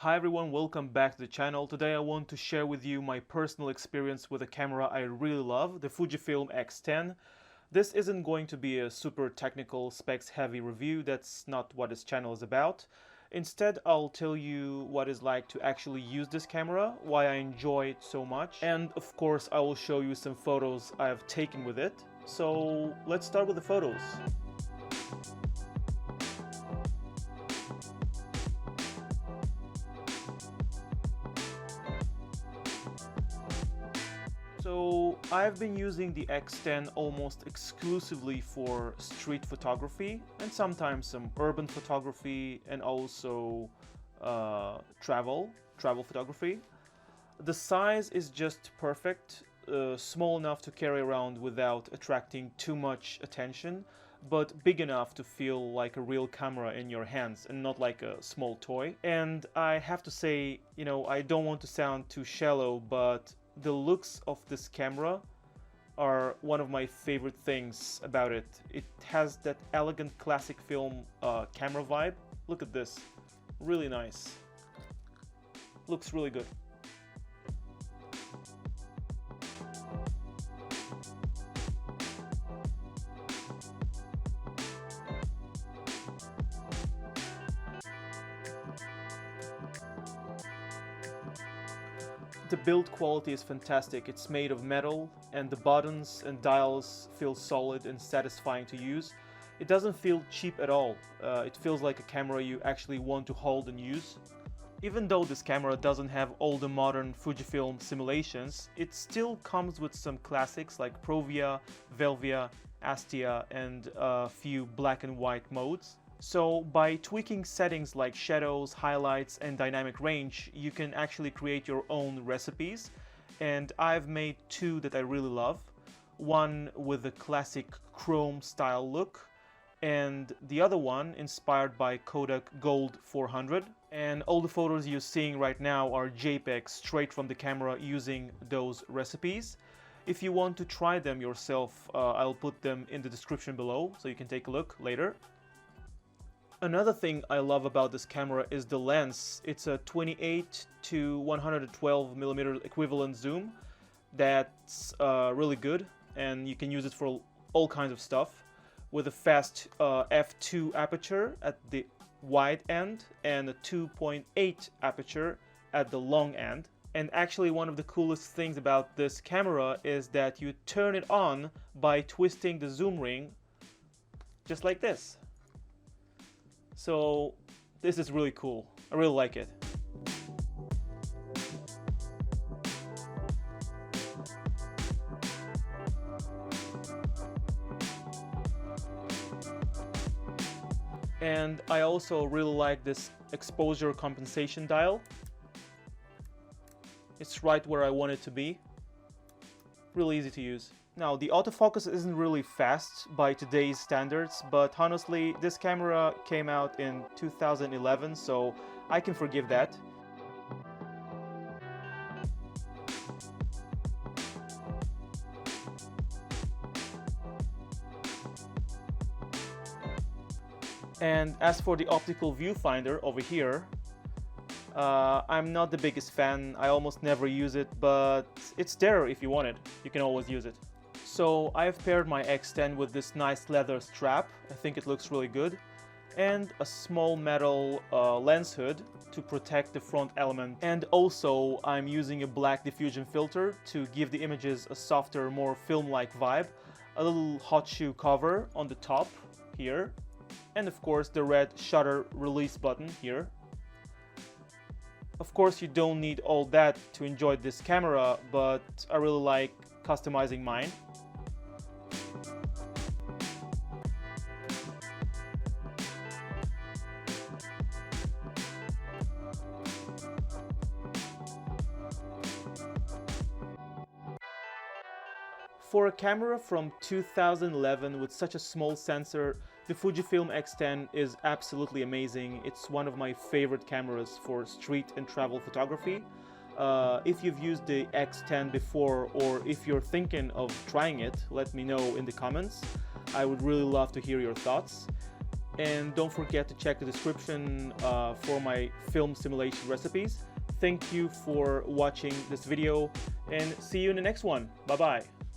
Hi everyone, welcome back to the channel. Today I want to share with you my personal experience with a camera I really love, the Fujifilm X10. This isn't going to be a super technical, specs heavy review, that's not what this channel is about. Instead, I'll tell you what it's like to actually use this camera, why I enjoy it so much, and of course I will show you some photos I have taken with it. So let's start with the photos. So I've been using the X10 almost exclusively for street photography and sometimes some urban photography and also travel photography. The size is just perfect, small enough to carry around without attracting too much attention, but big enough to feel like a real camera in your hands and not like a small toy. And I have to say, I don't want to sound too shallow, but the looks of this camera are one of my favorite things about it. It has that elegant classic film camera vibe. Look at this, really nice. Looks really good. The build quality is fantastic. It's made of metal and the buttons and dials feel solid and satisfying to use. It doesn't feel cheap at all. It feels like a camera you actually want to hold and use. Even though this camera doesn't have all the modern Fujifilm simulations, it still comes with some classics like Provia, Velvia, Astia and a few black and white modes. So by tweaking settings like shadows, highlights and dynamic range, you can actually create your own recipes. And I've made two that I really love. One with a classic chrome style look and the other one inspired by Kodak Gold 400. And all the photos you're seeing right now are JPEG straight from the camera using those recipes. If you want to try them yourself, I'll put them in the description below so you can take a look later. Another thing I love about this camera is the lens. It's a 28 to 112 millimeter equivalent zoom that's really good, and you can use it for all kinds of stuff with a fast f2 aperture at the wide end and a 2.8 aperture at the long end. And actually one of the coolest things about this camera is that you turn it on by twisting the zoom ring just like this. So this is really cool. I really like it. And I also really like this exposure compensation dial. It's right where I want it to be. Really easy to use. Now, the autofocus isn't really fast by today's standards, but honestly, this camera came out in 2011, so I can forgive that. And as for the optical viewfinder over here, I'm not the biggest fan. I almost never use it, but it's there if you want it. You can always use it. So I've paired my X10 with this nice leather strap. I think it looks really good. And a small metal lens hood to protect the front element. And also I'm using a black diffusion filter to give the images a softer, more film-like vibe. A little hotshoe cover on the top here. And of course the red shutter release button here. Of course you don't need all that to enjoy this camera, but I really like customizing mine. For a camera from 2011 with such a small sensor, the Fujifilm X10 is absolutely amazing. It's one of my favorite cameras for street and travel photography. If you've used the X10 before or if you're thinking of trying it, let me know in the comments. I would really love to hear your thoughts. and don't forget to check the description for my film simulation recipes. Thank you for watching this video, and see you in the next one. Bye bye.